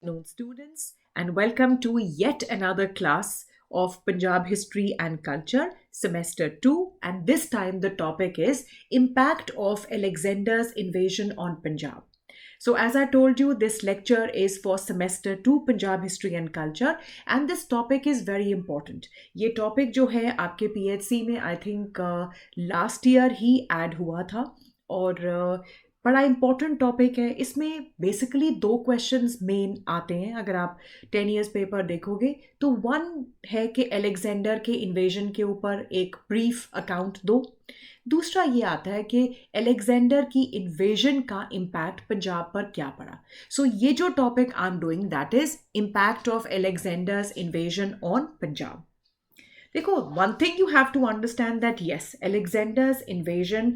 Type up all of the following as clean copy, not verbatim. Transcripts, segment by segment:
Afternoon, students, and welcome to yet another class of Punjab History and Culture, Semester 2. And this time, the topic is Impact of Alexander's Invasion on Punjab. So, as I told you, this lecture is for Semester 2 Punjab History and Culture, and this topic is very important. ये topic जो है आपके PHC में I think last year he add हुआ था और बड़ा important topic है इसमें बेसिकली दो क्वेश्चंस मेन आते हैं अगर आप 10 years पेपर देखोगे तो वन है कि अलेक्जेंडर के इन्वेजन के ऊपर एक ब्रीफ अकाउंट दो दूसरा ये आता है कि अलेक्जेंडर की इन्वेजन का इम्पैक्ट पंजाब पर क्या पड़ा सो ये जो topic I am doing that is impact of Alexander's invasion on Punjab देखो one thing you have to understand that yes Alexander's invasion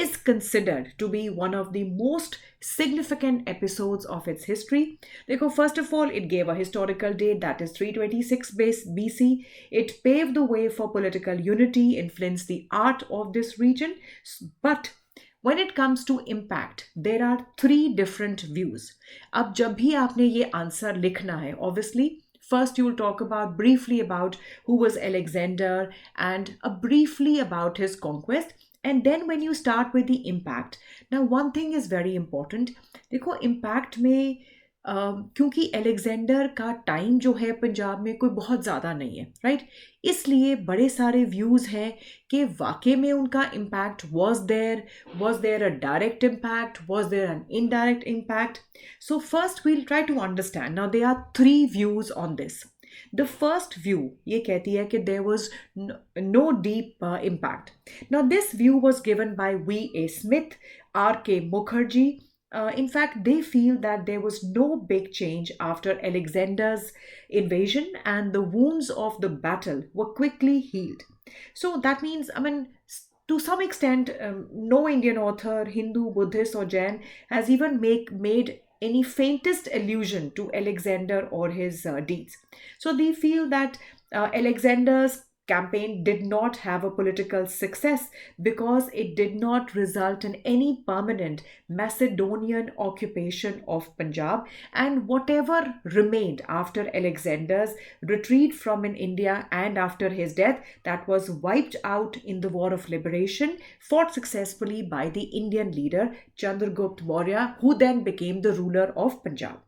is considered to be one of the most significant episodes of its history देखो first of all it gave a historical date that is 326 BC it paved the way for political unity influenced the art of this region but when it comes to impact there are three different views अब जब भी आपने ये answer लिखना है obviously first, you'll talk about briefly about who was Alexander and briefly about his conquest. And then when you start with the impact, now one thing is very important. देखो impact में क्योंकि Alexander का time जो है पंजाब में कोई बहुत ज़्यादा नहीं है राइट इसलिए बड़े सारे व्यूज़ हैं कि वाकई में उनका impact was there a direct impact was there an indirect impact so first we'll try to understand now there are three views on this the first view ये कहती है कि there was no deep impact now this view was given by V.A. Smith R.K. Mukherjee in fact, they feel that there was no big change after Alexander's invasion and the wounds of the battle were quickly healed. So that means, I mean, to some extent, no Indian author, Hindu, Buddhist, or Jain has even made any faintest allusion to Alexander or his deeds. So they feel that Alexander's campaign did not have a political success because it did not result in any permanent Macedonian occupation of Punjab and whatever remained after Alexander's retreat from in India and after his death that was wiped out in the War of Liberation fought successfully by the Indian leader Chandragupta Maurya who then became the ruler of Punjab.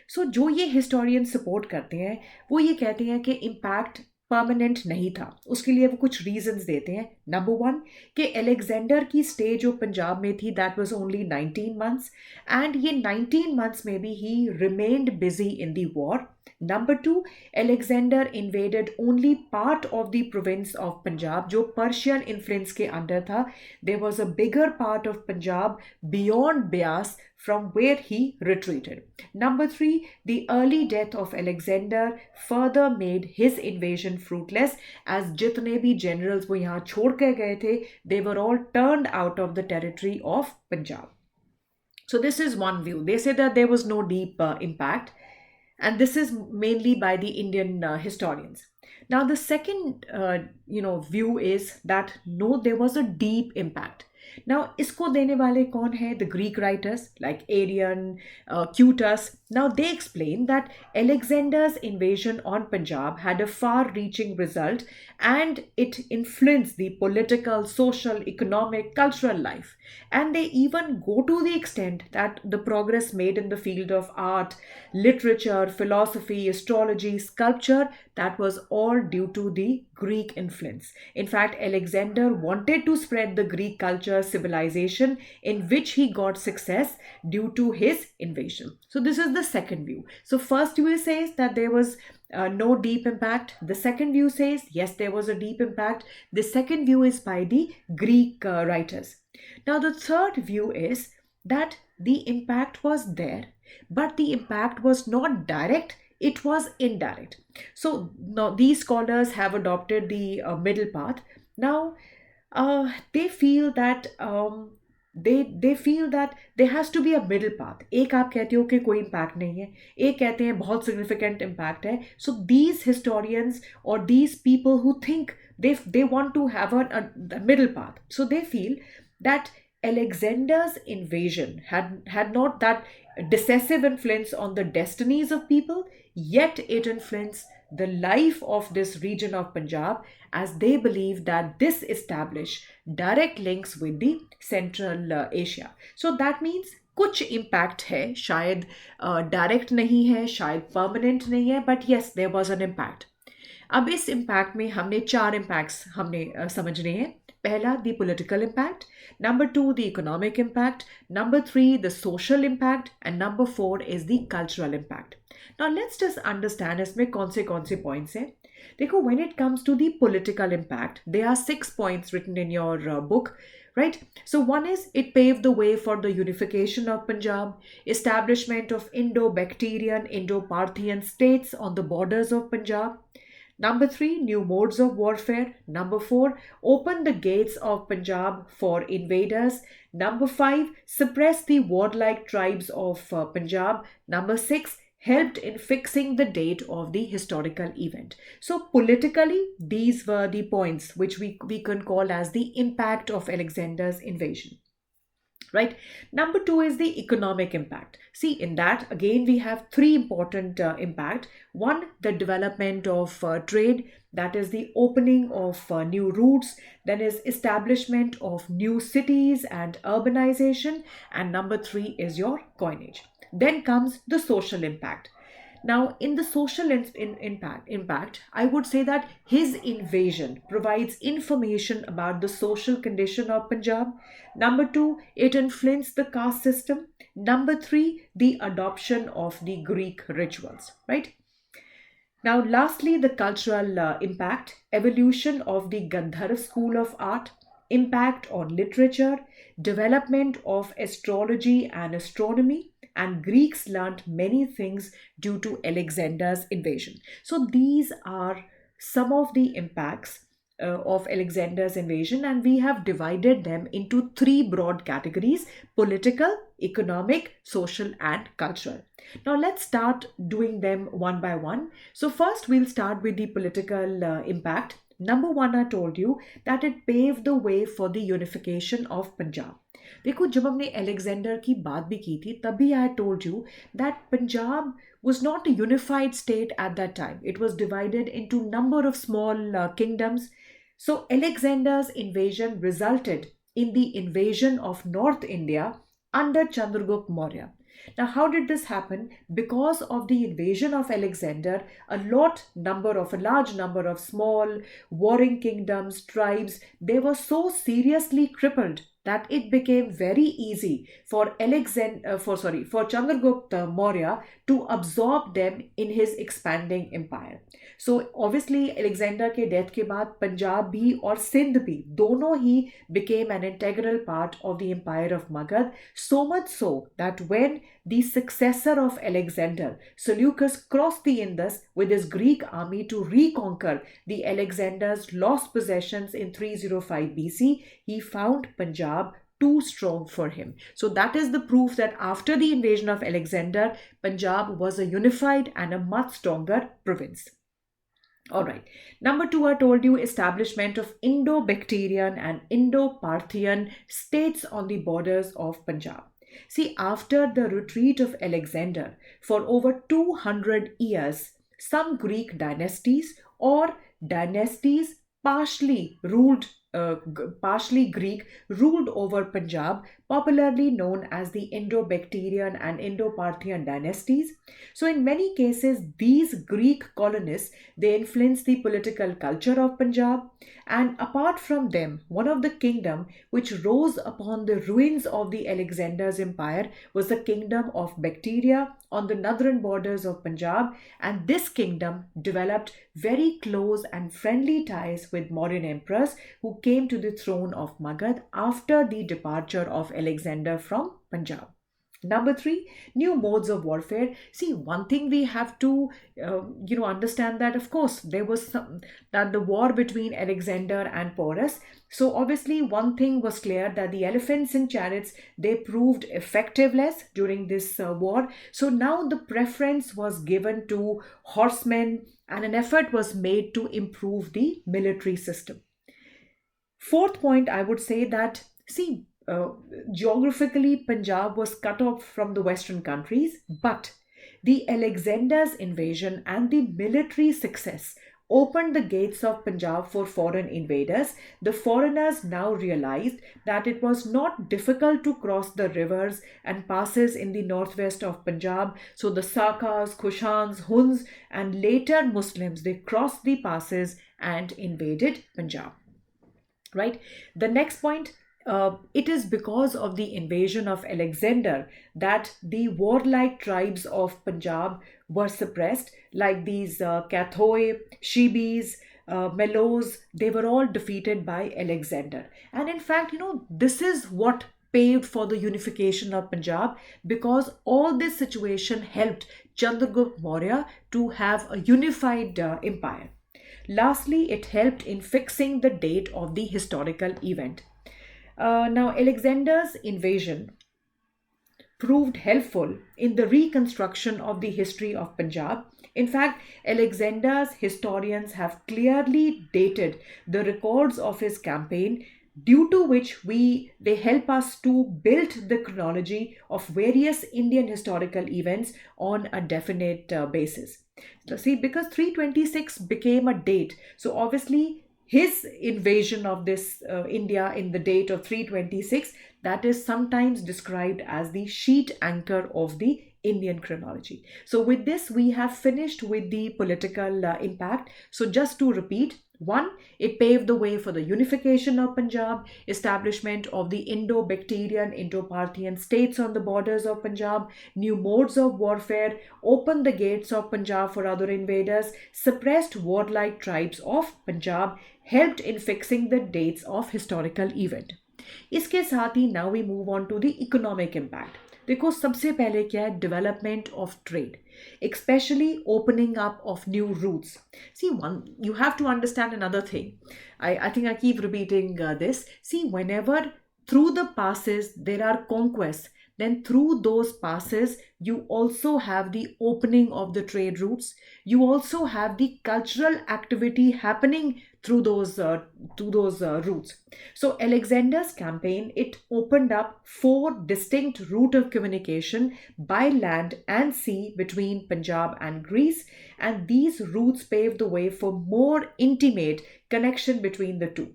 So जो ये historians support करते हैं वो ये कहते हैं कि impact permanent नहीं था उसके लिए वो कुछ रीजंस देते हैं नंबर वन कि अलेक्जेंडर की स्टे जो पंजाब में थी that was only 19 months and ये 19 months में भी ही remained busy in the war number two Alexander invaded only part of the province of Punjab जो पर्शियन इन्फ्लुएंस के अंडर था there was a bigger part of Punjab beyond Beas from where he retreated. Number three, the early death of Alexander further made his invasion fruitless as जितने भी generals वो यहाँ छोड़ के गए थे, they were all turned out of the territory of Punjab. So this is one view. They say that there was no deep impact, and this is mainly by the Indian historians. Now the second, view is that no, there was a deep impact. Now इसको देने वाले कौन है the Greek writers like Arian, Cutus. Now they explain that Alexander's invasion on Punjab had a far-reaching result and it influenced the political, social, economic, cultural life. And they even go to the extent that the progress made in the field of art, literature, philosophy, astrology, sculpture, that was all due to the Greek influence. In fact, Alexander wanted to spread the Greek culture civilization in which he got success due to his invasion. So this is the second view. So first view says that there was no deep impact. The second view says yes, there was a deep impact. The second view is by the Greek writers. Now the third view is that the impact was there, but the impact was not direct, it was indirect. So now these scholars have adopted the middle path. Now they feel that they feel that there has to be a middle path. एक आप कहते हो कि कोई impact नहीं है, एक कहते हैं बहुत significant impact है. So these historians or these people who think they want to have a middle path. So they feel that Alexander's invasion had not that decisive influence on the destinies of people, yet it influenced the life of this region of Punjab, as they believe that this established direct links with the Central Asia. So that means कुछ impact है, शायद direct नहीं है, शायद permanent नहीं है, but yes there was an impact. अब इस इम्पैक्ट में हमने चार इम्पैक्ट्स हमने समझने हैं. पहला the political impact, number two the economic impact, number three the social impact and number four is the cultural impact. Now let's just understand इसमें कौन से पॉइंट्स हैं. देखो, when it comes to the political impact, there are 6 points written in your book, right? So one is it paved the way for the unification of Punjab, establishment of Indo-Bactrian, Indo-Parthian states on the borders of Punjab. Number three, new modes of warfare. Number four, open the gates of Punjab for invaders. Number five, suppress the warlike tribes of Punjab. Number six, helped in fixing the date of the historical event. So politically, these were the points which we can call as the impact of Alexander's invasion. Right. Number two is the economic impact. See, in that again we have three important impact. One, the development of trade, that is the opening of new routes. Then is establishment of new cities and urbanization. And number three is your coinage. Then comes the social impact. Now, in the social impact, I would say that his invasion provides information about the social condition of Punjab. Number two, it influenced the caste system. Number three, the adoption of the Greek rituals, right? Now, lastly, the cultural impact, evolution of the Gandharv school of art, impact on literature, development of astrology and astronomy, and Greeks learned many things due to Alexander's invasion. So these are some of the impacts of Alexander's invasion, and we have divided them into three broad categories: political, economic, social, and cultural. Now let's start doing them one by one. So first we'll start with the political impact. Number one, I told you that it paved the way for the unification of Punjab. देखो, जब हमने Alexander की बात भी की थी, तभी I told you that Punjab was not a unified state at that time. It was divided into number of small kingdoms. So Alexander's invasion resulted in the invasion of North India under Chandragupta Maurya. Now, how did this happen? Because of the invasion of Alexander, a large number of small warring kingdoms, tribes, they were so seriously crippled that it became very easy for Chandragupta Maurya to absorb them in his expanding empire. So obviously Alexander के death के बाद पंजाब भी और सिंध भी दोनों ही became an integral part of the empire of Magad, so much so that when the successor of Alexander, Seleucus, crossed the Indus with his Greek army to reconquer the Alexander's lost possessions in 305 BC, he found Punjab too strong for him. So that is the proof that after the invasion of Alexander, Punjab was a unified and a much stronger province. All right. Number two, I told you establishment of Indo-Bactrian and Indo-Parthian states on the borders of Punjab. See, after the retreat of Alexander, for over 200 years, some Greek dynasties or dynasties partially Greek ruled over Punjab, popularly known as the Indo-Bactrian and Indo-Parthian dynasties. So in many cases, these Greek colonists, they influenced the political culture of Punjab. And apart from them, one of the kingdom which rose upon the ruins of the Alexander's empire was the kingdom of Bactria on the northern borders of Punjab. And this kingdom developed very close and friendly ties with Mauryan emperors who came to the throne of Magad after the departure of Alexander from Punjab. Number three, new modes of warfare. See, one thing we have to, understand that, of course, there was the war between Alexander and Porus. So obviously, one thing was clear that the elephants and chariots, they proved effectiveness during this war. So now the preference was given to horsemen, and an effort was made to improve the military system. Fourth point, I would say that, see, Uh, Geographically, Punjab was cut off from the Western countries, but the Alexander's invasion and the military success opened the gates of Punjab for foreign invaders. The foreigners now realized that it was not difficult to cross the rivers and passes in the northwest of Punjab. So the Sakas, Kushans, Huns, and later Muslims, they crossed the passes and invaded Punjab, right? The next point, it is because of the invasion of Alexander that the warlike tribes of Punjab were suppressed, like these Kathoi, Shibis, Melos. They were all defeated by Alexander. And in fact, this is what paved for the unification of Punjab, because all this situation helped Chandragupta Maurya to have a unified empire. Lastly, it helped in fixing the date of the historical event. Now, Alexander's invasion proved helpful in the reconstruction of the history of Punjab. In fact, Alexander's historians have clearly dated the records of his campaign, due to which they help us to build the chronology of various Indian historical events on a definite basis. So see, because 326 became a date, so obviously his invasion of this India in the date of 326, that is sometimes described as the sheet anchor of the Indian chronology. So with this, we have finished with the political impact. So just to repeat, one, it paved the way for the unification of Punjab, establishment of the Indo-Bactrian, Indo-Parthian states on the borders of Punjab, new modes of warfare, opened the gates of Punjab for other invaders, suppressed warlike tribes of Punjab, helped in fixing the dates of historical event. इसके साथ ही now we move on to the economic impact. देखो सबसे पहले क्या है, development of trade, especially opening up of new routes. See, you have to understand another thing. I think I keep repeating this. See, whenever through the passes there are conquests, then through those passes you also have the opening of the trade routes. You also have the cultural activity happening through those routes. So Alexander's campaign, it opened up four distinct route of communication by land and sea between Punjab and Greece, and these routes paved the way for more intimate connection between the two.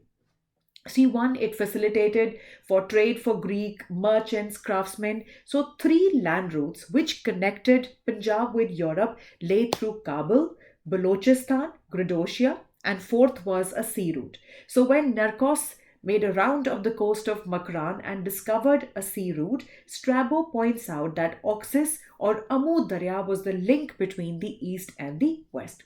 See, one, it facilitated for trade for Greek merchants, craftsmen. So, three land routes which connected Punjab with Europe lay through Kabul, Balochistan, Cappadocia, and fourth was a sea route. So, when Narcos made a round of the coast of Makran and discovered a sea route, Strabo points out that Oxus or Amu Darya was the link between the east and the west.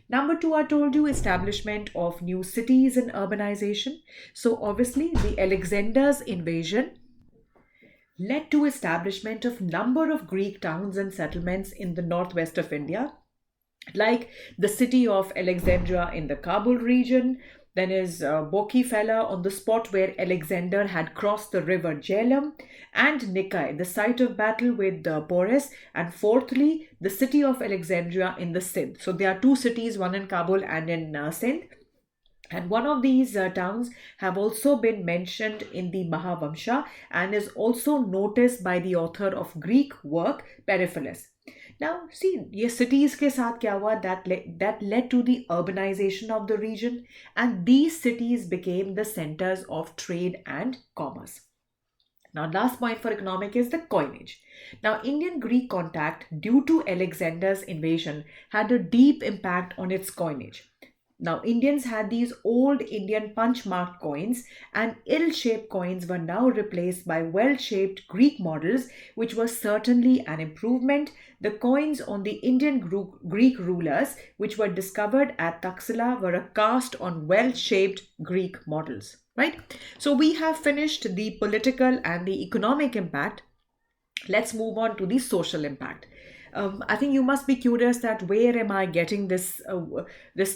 Number two, I told you, establishment of new cities and urbanization. So obviously the Alexander's invasion led to establishment of number of Greek towns and settlements in the northwest of India, like the city of Alexandria in the Kabul region. Then is Boki on the spot where Alexander had crossed the river Jhelum, and Nikai, the site of battle with Porus, and fourthly, the city of Alexandria in the Sindh. So there are two cities, one in Kabul and in Sindh. And one of these towns have also been mentioned in the Mahavamsha and is also noticed by the author of Greek work Periphetes. Now, see, ये cities के साथ क्या हुआ, that led to the urbanization of the region, and these cities became the centers of trade and commerce. Now, last point for economic is the coinage. Now, Indian-Greek contact due to Alexander's invasion had a deep impact on its coinage. Now, Indians had these old Indian punch-marked coins, and ill-shaped coins were now replaced by well-shaped Greek models, which was certainly an improvement. The coins on the Indian Greek rulers, which were discovered at Taxila, were a cast on well-shaped Greek models, right? So we have finished the political and the economic impact. Let's move on to the social impact. I think you must be curious that where am I getting this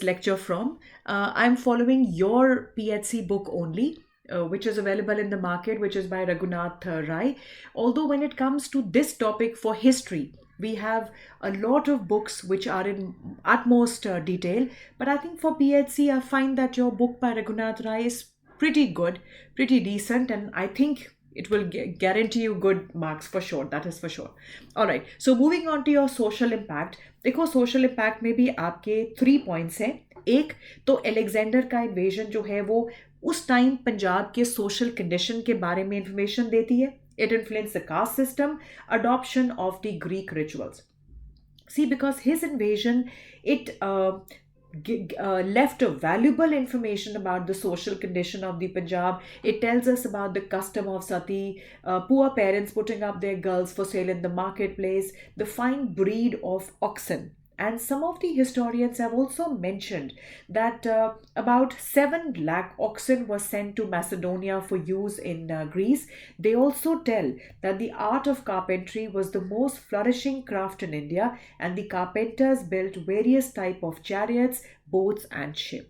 lecture from? I'm following your PHC book only, which is available in the market, which is by Raghunath Rai. Although when it comes to this topic for history, we have a lot of books which are in utmost detail. But I think for PHC, I find that your book by Raghunath Rai is pretty good, pretty decent, and I think It will guarantee you good marks for sure. That is for sure. All right. So moving on to your social impact. देखो social impact में भी आपके 3 points हैं. एक तो Alexander का invasion जो है वो उस टाइम पंजाब के सोशल कंडीशन के बारे में इंफॉर्मेशन देती है. It influenced the caste system, adoption of the Greek rituals. See, because his invasion, it left a valuable information about the social condition of the Punjab. It tells us about the custom of sati, poor parents putting up their girls for sale in the marketplace, the fine breed of oxen. And some of the historians have also mentioned that about 7 lakh oxen were sent to Macedonia for use in Greece. They also tell that the art of carpentry was the most flourishing craft in India, and the carpenters built various type of chariots, boats and ships.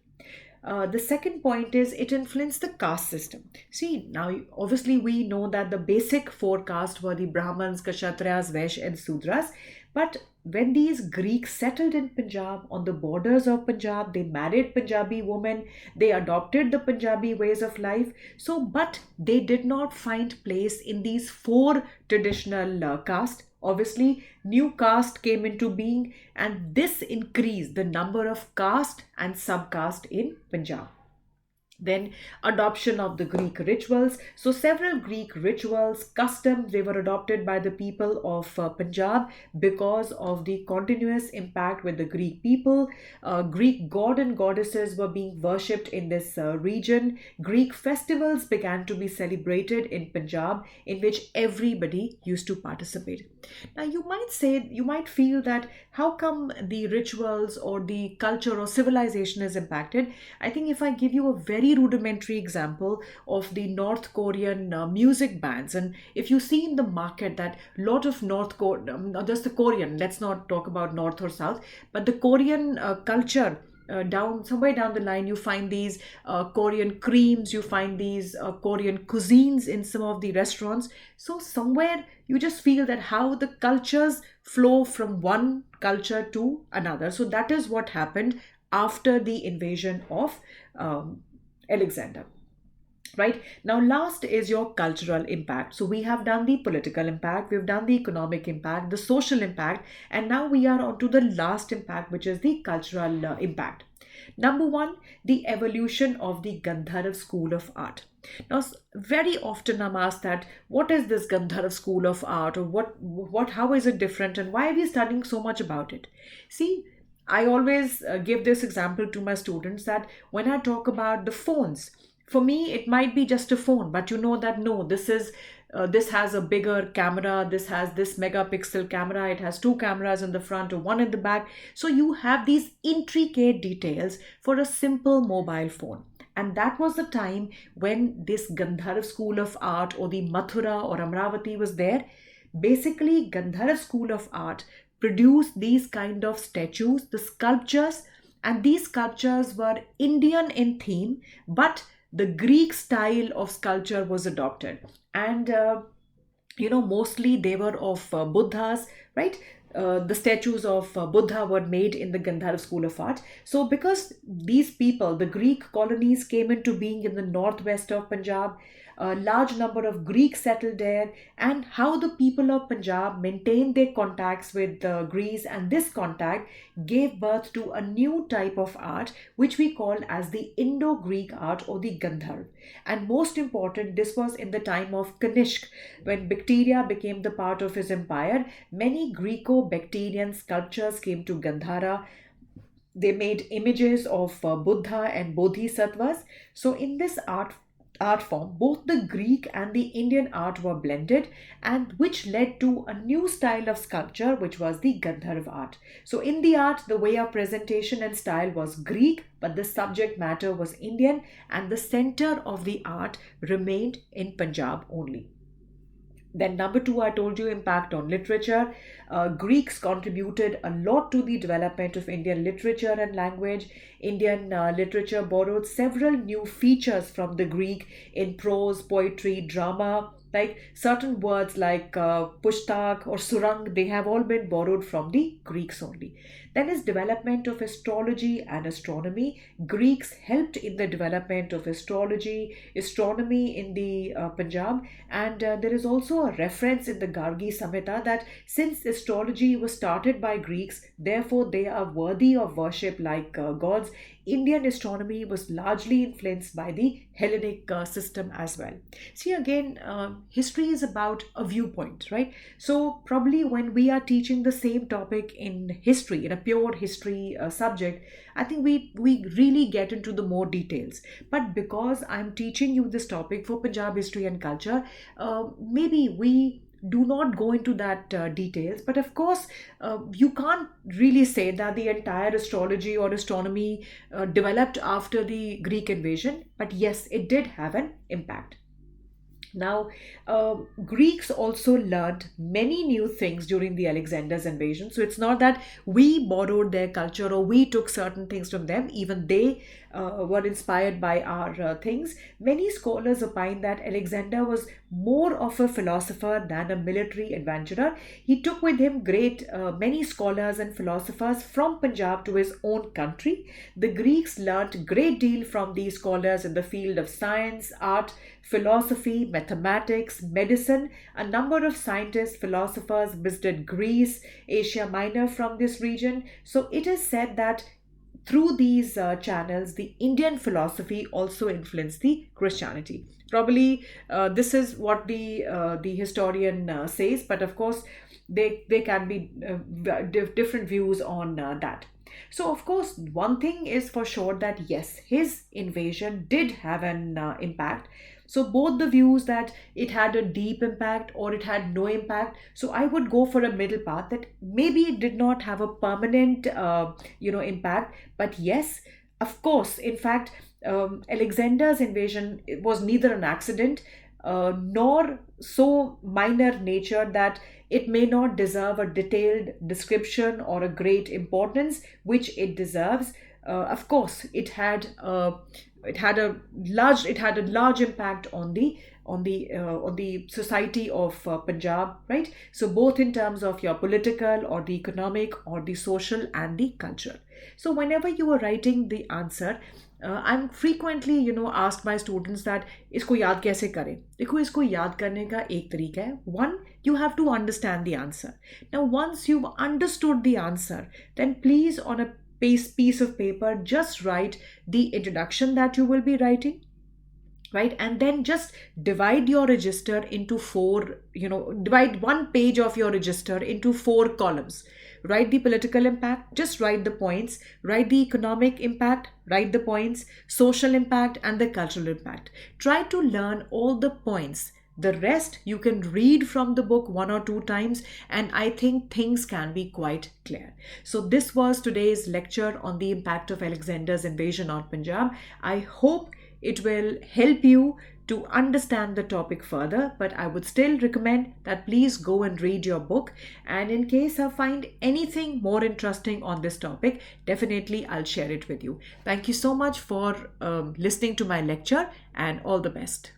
The second point is it influenced the caste system. See, now obviously we know that the basic four castes were the Brahmins, Kshatriyas, Vaishya, and Sudras. But when these Greeks settled in Punjab, on the borders of Punjab, they married Punjabi women, they adopted the Punjabi ways of life. So, but they did not find place in these four traditional castes. Obviously, new caste came into being, and this increased the number of caste and subcaste in Punjab. Then adoption of the Greek rituals. So several Greek rituals, customs, they were adopted by the people of Punjab because of the continuous impact with the Greek people. Greek god and goddesses were being worshipped in this region. Greek festivals began to be celebrated in Punjab, in which everybody used to participate. Now you might say, you might feel that how come the rituals or the culture or civilization is impacted? I think if I give you a very rudimentary example of the North Korean music bands, and if you see in the market that lot of North Korean, just the Korean, let's not talk about North or South, but the Korean culture, down somewhere down the line you find these Korean creams, you find these Korean cuisines in some of the restaurants. So somewhere you just feel that how the cultures flow from one culture to another. So that is what happened after the invasion of Alexander. Right now, last is your cultural impact. So we have done the political impact, we've done the economic impact, the social impact, and now we are on to the last impact, which is the cultural impact. Number one, the evolution of the Gandharv school of art. Now, very often I'm asked that what is this Gandharv school of art, or how is it different, and why are we studying so much about it? See, I always give this example to my students that when I talk about the phones, for me it might be just a phone, but you know that no, this has a bigger camera, this has this megapixel camera, it has two cameras in the front or one in the back. So you have these intricate details for a simple mobile phone. And that was the time when this Gandharv school of art or the Mathura or Amravati was there. Basically, Gandharv school of art produced these kind of statues, the sculptures, and these sculptures were Indian in theme, but the Greek style of sculpture was adopted. And mostly they were of Buddhas, right? The statues of Buddha were made in the Gandharv school of art. So because these people, the Greek colonies came into being in the northwest of Punjab, a large number of Greeks settled there, and how the people of Punjab maintained their contacts with Greece, and this contact gave birth to a new type of art which we call as the Indo-Greek art or the Gandharv. And most important, this was in the time of Kanishk, when Bactria became the part of his empire. Many Greco-Bactrian sculptures came to Gandhara. They made images of Buddha and Bodhisattvas. So in this art form, both the Greek and the Indian art were blended, and which led to a new style of sculpture, which was the Gandharv art. So in the art, the way of presentation and style was Greek, but the subject matter was Indian, and the center of the art remained in Punjab only. Then number two, I told you impact on literature. Greeks contributed a lot to the development of Indian literature and language. Indian literature borrowed several new features from the Greek in prose, poetry, drama. Like certain words like pushtak or surang, they have all been borrowed from the Greeks only. Then is development of astrology and astronomy. Greeks helped in the development of astrology, astronomy in the Punjab, and there is also a reference in the Gargi Samhita that since astrology was started by Greeks, therefore they are worthy of worship like gods. Indian astronomy was largely influenced by the Hellenic system as well. See, again, history is about a viewpoint, right? So, probably when we are teaching the same topic in history, in a pure history subject, I think we really get into the more details. But because I'm teaching you this topic for Punjab history and culture, maybe we do not go into that details, but of course you can't really say that the entire astrology or astronomy developed after the Greek invasion, but yes, it did have an impact. Now, Greeks also learned many new things during the Alexander's invasion. So it's not that we borrowed their culture or we took certain things from them. Even they were inspired by our things. Many scholars opine that Alexander was more of a philosopher than a military adventurer. He took with him great many scholars and philosophers from Punjab to his own country. The Greeks learnt great deal from these scholars in the field of science, art, philosophy, mathematics, medicine. A number of scientists, philosophers visited Greece, Asia Minor from this region. So it is said that through these channels, the Indian philosophy also influenced the Christianity. Probably this is what the historian says, but of course they can be different views on that. So, of course, one thing is for sure that yes, his invasion did have an impact. So, both the views that it had a deep impact or it had no impact. So, I would go for a middle path that maybe it did not have a permanent, impact. But yes, of course, in fact, Alexander's invasion was neither an accident nor so minor nature that it may not deserve a detailed description or a great importance, which it deserves. Of course, it had a large impact on the society of Punjab, right? So both in terms of your political or the economic or the social and the culture. So whenever you are writing the answer, I'm frequently asked by students that इसको याद कैसे करें. देखो, इसको याद करने का एक तरीका है. One, you have to understand the answer. Now once you've understood the answer, then please on a piece of paper just write the introduction that you will be writing, right? And then just divide your register into divide one page of your register into 4 columns. Write the political impact, just write the points. Write the economic impact, write the points. Social impact and the cultural impact. Try to learn all the points. The rest you can read from the book 1 or 2 times, and I think things can be quite clear. So this was today's lecture on the impact of Alexander's invasion on Punjab. I hope it will help you to understand the topic further, but I would still recommend that please go and read your book. And in case I find anything more interesting on this topic, definitely I'll share it with you. Thank you so much for listening to my lecture, and all the best.